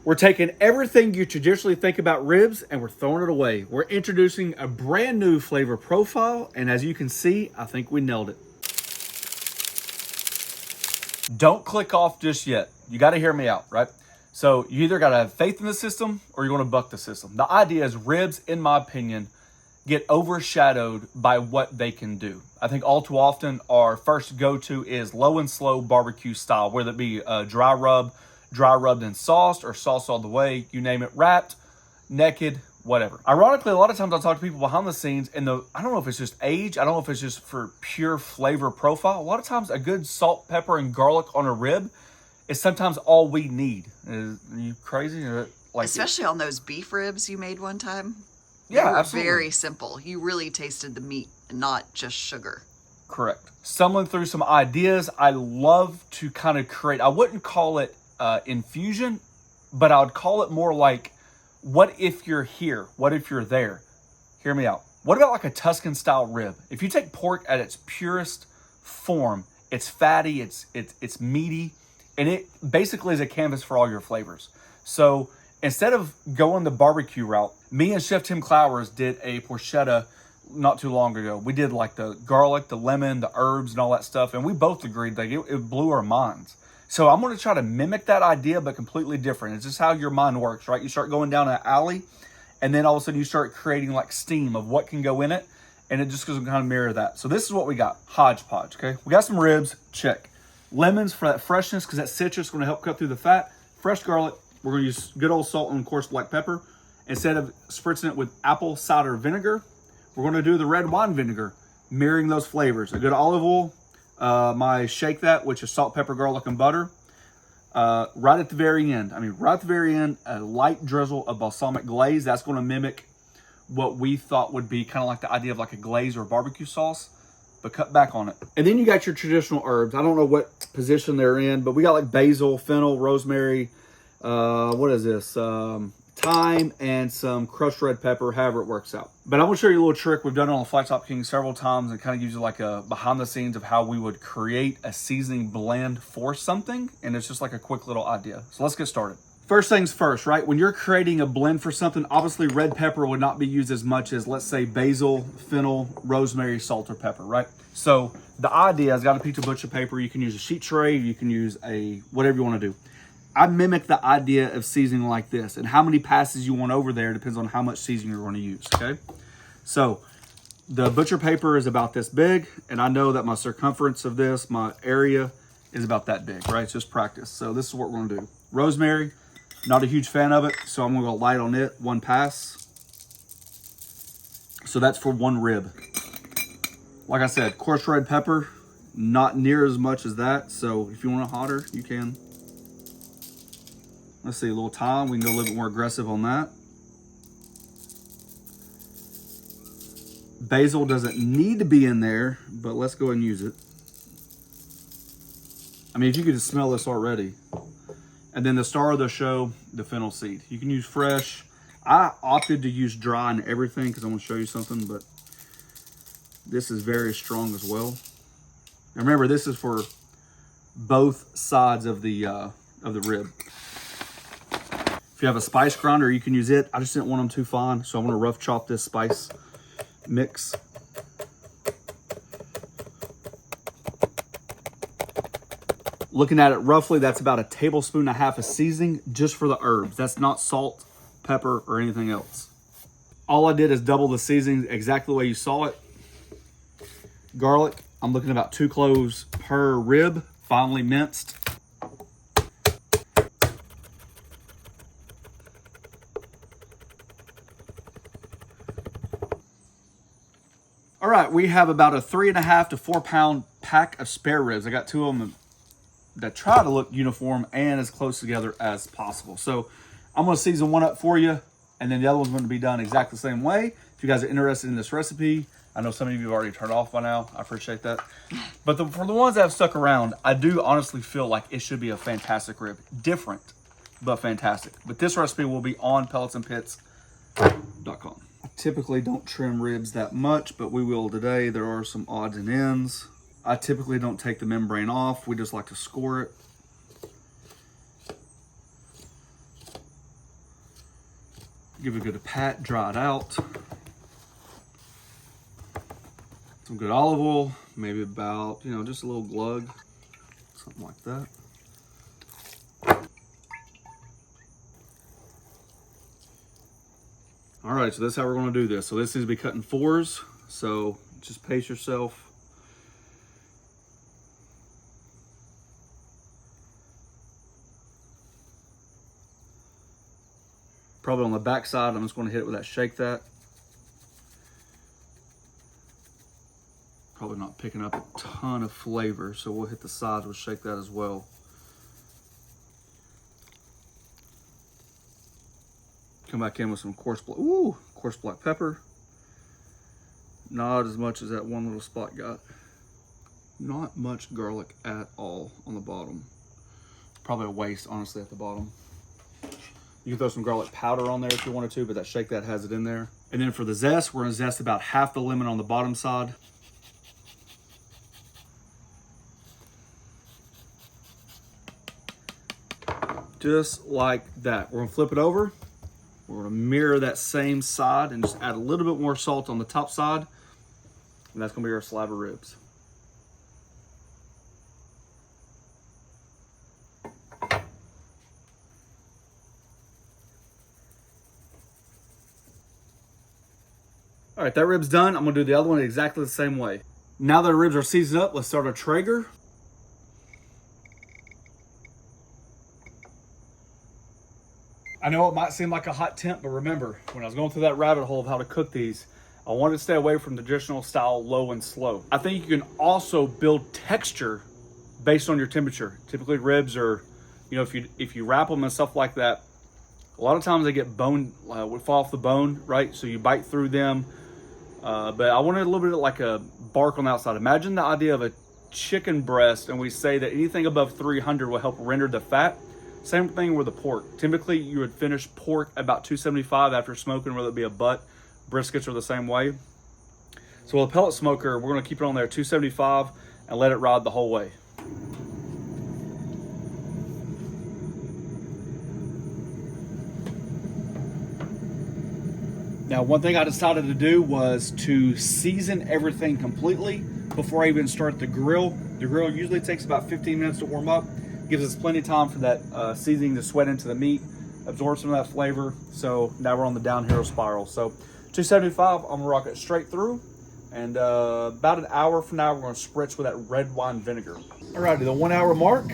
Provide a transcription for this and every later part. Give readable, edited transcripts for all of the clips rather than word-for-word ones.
We're taking everything you traditionally think about ribs and we're throwing it away. We're introducing a brand new flavor profile, and as you can see, I think we nailed it. Don't click off just yet. You got to hear me out, right? So you either got to have faith in the system or you're going to buck the system. The idea is ribs, in my opinion, get overshadowed by what they can do. I think all too often our first go-to is low and slow barbecue style, whether it be dry rubbed and sauced, or sauce all the way, you name it, wrapped, naked, whatever. Ironically, a lot of times I talk to people behind the scenes and I don't know if it's just age, I don't know if it's just for pure flavor profile. A lot of times a good salt, pepper, and garlic on a rib is sometimes all we need. Are you crazy? Like, especially on those beef ribs you made one time. Yeah, absolutely. Very simple. You really tasted the meat and not just sugar. Correct. Stumbling through some ideas. I love to kind of create, I wouldn't call it infusion, but I would call it more like, what if you're here? What if you're there? Hear me out. What about like a Tuscan style rib? If you take pork at its purest form, it's fatty, it's meaty, and it basically is a canvas for all your flavors. So instead of going the barbecue route, me and Chef Tim Clowers did a porchetta not too long ago. We did like the garlic, the lemon, the herbs, and all that stuff, and we both agreed like it blew our minds. So I'm going to try to mimic that idea, but completely different. It's just how your mind works, right? You start going down an alley, and then all of a sudden you start creating like steam of what can go in it, and it just goes and kind of mirror that. So this is what we got. Hodgepodge, okay? We got some ribs, check. Lemons for that freshness, because that citrus is going to help cut through the fat. Fresh garlic. We're going to use good old salt and, of course, black pepper. Instead of spritzing it with apple cider vinegar, we're going to do the red wine vinegar, mirroring those flavors. A good olive oil. My shake that, which is salt, pepper, garlic, and butter. Right at the very end, a light drizzle of balsamic glaze. That's going to mimic what we thought would be kind of like the idea of like a glaze or a barbecue sauce, but cut back on it. And then you got your traditional herbs. I don't know what position they're in, but we got like basil, fennel, rosemary, what is this? Thyme, and some crushed red pepper, however it works out. But I'm gonna show you a little trick. We've done it on the Flat Top King several times, and kind of gives you like a behind the scenes of how we would create a seasoning blend for something. And it's just like a quick little idea. So let's get started. First things first, right? When you're creating a blend for something, obviously red pepper would not be used as much as, let's say, basil, fennel, rosemary, salt, or pepper, right? So the idea is, got a piece of butcher paper. You can use a sheet tray. You can use a whatever you want to do. I mimic the idea of seasoning like this, and how many passes you want over there depends on how much seasoning you're going to use, okay? So the butcher paper is about this big, and I know that my circumference of this, my area, is about that big, right? It's just practice. So this is what we're going to do. Rosemary, not a huge fan of it, so I'm going to go light on it, one pass. So that's for one rib. Like I said, coarse red pepper, not near as much as that, so if you want it hotter, you can. Let's see, a little thyme. We can go a little bit more aggressive on that. Basil doesn't need to be in there, but let's go ahead and use it. I mean, if you could just smell this already. And then the star of the show, the fennel seed. You can use fresh. I opted to use dry and everything because I want to show you something, but this is very strong as well. And remember, this is for both sides of the rib. If you have a spice grinder, you can use it. I just didn't want them too fine, so I'm gonna rough chop this spice mix. Looking at it roughly, that's about 1.5 tablespoons of seasoning just for the herbs. That's not salt, pepper, or anything else. All I did is double the seasoning exactly the way you saw it. Garlic, I'm looking at about 2 cloves per rib, finely minced. All right, we have about a 3.5 to 4 pound pack of spare ribs. I got 2 of them that try to look uniform and as close together as possible. So I'm gonna season one up for you, and then the other one's gonna be done exactly the same way. If you guys are interested in this recipe, I know some of you have already turned off by now. I appreciate that. But for the ones that have stuck around, I do honestly feel like it should be a fantastic rib. Different, but fantastic. But this recipe will be on pelletsandpits.com. I typically don't trim ribs that much, but we will today. There are some odds and ends. I typically don't take the membrane off. We just like to score it. Give it a good pat, dry it out. Some good olive oil, maybe about, you know, just a little glug, something like that. All right, so that's how we're gonna do this. So this needs to be cut in 4s, so just pace yourself. Probably on the back side, I'm just gonna hit it with that shake that. Probably not picking up a ton of flavor, so we'll hit the sides, we'll shake that as well. Come back in with some coarse black pepper. Not as much as that one little spot got. Not much garlic at all on the bottom. Probably a waste, honestly, at the bottom. You can throw some garlic powder on there if you wanted to, but that shake that has it in there. And then for the zest, we're gonna zest about half the lemon on the bottom side. Just like that. We're gonna flip it over. We're gonna mirror that same side and just add a little bit more salt on the top side. And that's gonna be our slab of ribs. All right, that rib's done. I'm gonna do the other one exactly the same way. Now that the ribs are seasoned up, let's start our Traeger. I know it might seem like a hot temp, but remember, when I was going through that rabbit hole of how to cook these, I wanted to stay away from the traditional style low and slow. I think you can also build texture based on your temperature. Typically ribs are, you know, if you wrap them and stuff like that, a lot of times they get bone, would fall off the bone, right? So you bite through them. But I wanted a little bit of like a bark on the outside. Imagine the idea of a chicken breast, and we say that anything above 300 will help render the fat. Same thing with the pork. Typically, you would finish pork about 275 after smoking, whether it be a butt. Briskets are the same way. So with a pellet smoker, we're gonna keep it on there 275 and let it ride the whole way. Now, one thing I decided to do was to season everything completely before I even start the grill. The grill usually takes about 15 minutes to warm up. Gives us plenty of time for that seasoning to sweat into the meat, absorb some of that flavor. So now we're on the downhill spiral. So 275, I'm gonna rock it straight through. And about an hour from now, we're gonna spritz with that red wine vinegar. Alrighty, the 1 hour mark.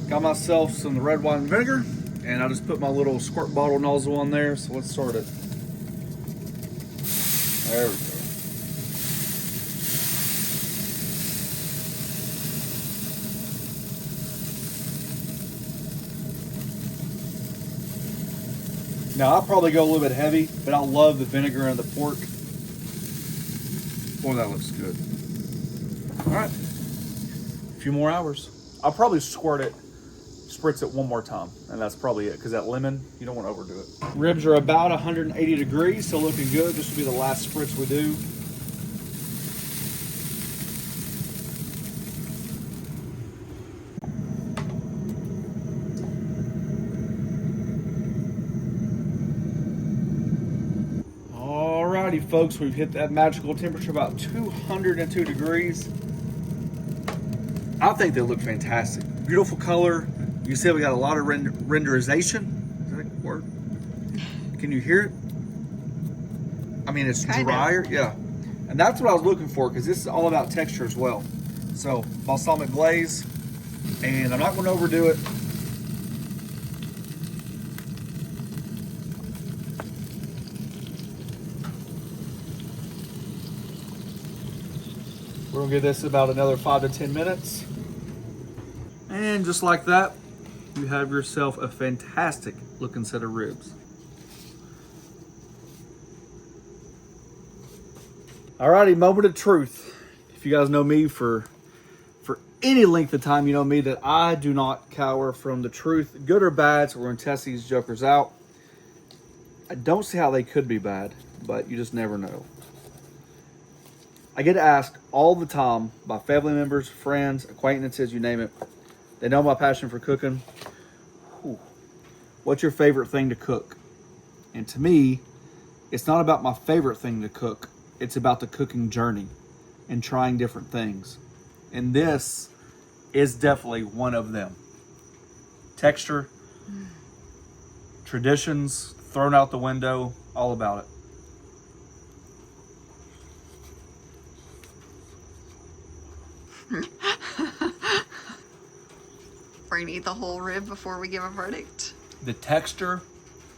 Got myself some red wine vinegar, and I just put my little squirt bottle nozzle on there. So let's start it. There we go. Now, I'll probably go a little bit heavy, but I love the vinegar and the pork. Boy, that looks good. All right, a few more hours. I'll probably spritz it one more time, and that's probably it, because that lemon, you don't want to overdo it. Ribs are about 180 degrees, so looking good. This will be the last spritz we do. Alrighty, folks, we've hit that magical temperature, about 202 degrees. I think they look fantastic. Beautiful color. You see we got a lot of renderization. Is that a word? Can you hear it? I mean, it's drier. Yeah. And that's what I was looking for, because this is all about texture as well. So, balsamic glaze. And I'm not going to overdo it. We're gonna give this about another 5 to 10 minutes. And just like that, you have yourself a fantastic looking set of ribs. Alrighty, moment of truth. If you guys know me for any length of time, you know me that I do not cower from the truth, good or bad, so we're gonna test these jokers out. I don't see how they could be bad, but you just never know. I get asked all the time by family members, friends, acquaintances, you name it. They know my passion for cooking. What's your favorite thing to cook? And to me, it's not about my favorite thing to cook. It's about the cooking journey and trying different things. And this is definitely one of them. Texture, traditions thrown out the window, all about it. We're gonna eat the whole rib before we give a verdict. The texture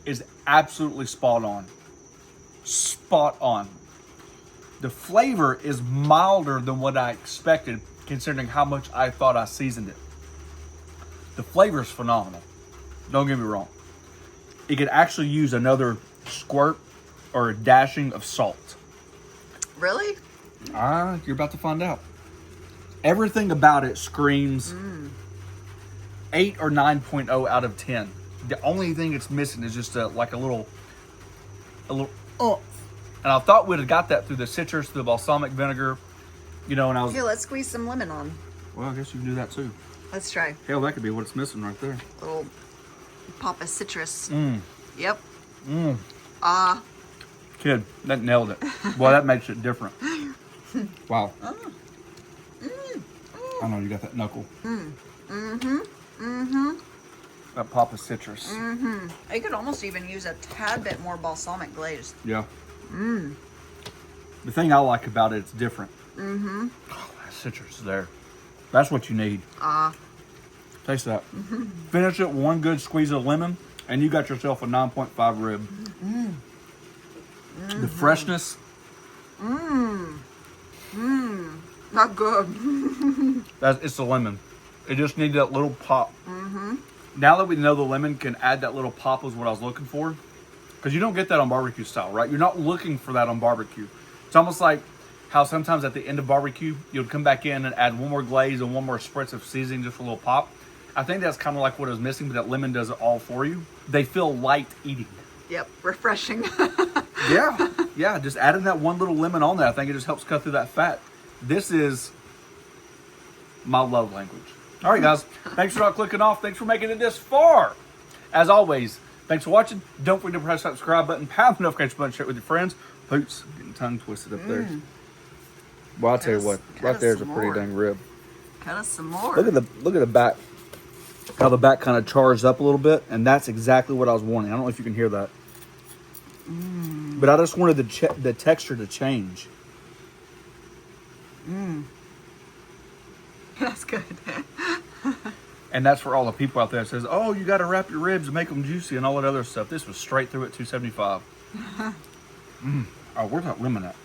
is absolutely spot on. Spot on. The flavor is milder than what I expected, considering how much I thought I seasoned it. The flavor is phenomenal. Don't get me wrong. It could actually use another squirt or a dashing of salt. Really? You're about to find out. Everything about it screams 8 or 9.0 out of 10. The only thing it's missing is just like a little And I thought we'd have got that through the citrus, through the balsamic vinegar, and I was... Here, let's squeeze some lemon on. Well, I guess you can do that too. Let's try. Hell, that could be what it's missing right there. Little pop of citrus. Yep. Kid, that nailed it. Boy, that makes it different. Wow. I know you got that knuckle. That pop of citrus. I could almost even use a tad bit more balsamic glaze. Yeah. The thing I like about it, it's different. Oh, that citrus is there. That's what you need. Taste that. Finish it with one good squeeze of lemon, and you got yourself a 9.5 rib. The freshness. Not good. It's the lemon. It just needed that little pop. Now that we know the lemon can add that little pop was what I was looking for. Because you don't get that on barbecue style, right? You're not looking for that on barbecue. It's almost like how sometimes at the end of barbecue, you'll come back in and add one more glaze and one more spritz of seasoning, just for a little pop. I think that's kind of like what is missing, but that lemon does it all for you. They feel light eating. Yep, refreshing. Yeah, just adding that one little lemon on there, I think it just helps cut through that fat. This is my love language. All right, guys, thanks for not clicking off. Thanks for making it this far. As always, thanks for watching. Don't forget to press that subscribe button, pound the notification button, share it with your friends. Oops, getting tongue twisted up there. Well, I'll tell you what, right there's a pretty dang rib. Cut us some more. Look at the back, how the back kind of charged up a little bit, and that's exactly what I was wanting. I don't know if you can hear that, but I just wanted the texture to change. That's good. And that's for all the people out there that says, oh, you got to wrap your ribs and make them juicy and all that other stuff. This was straight through at 275. Oh, where's that lemon at?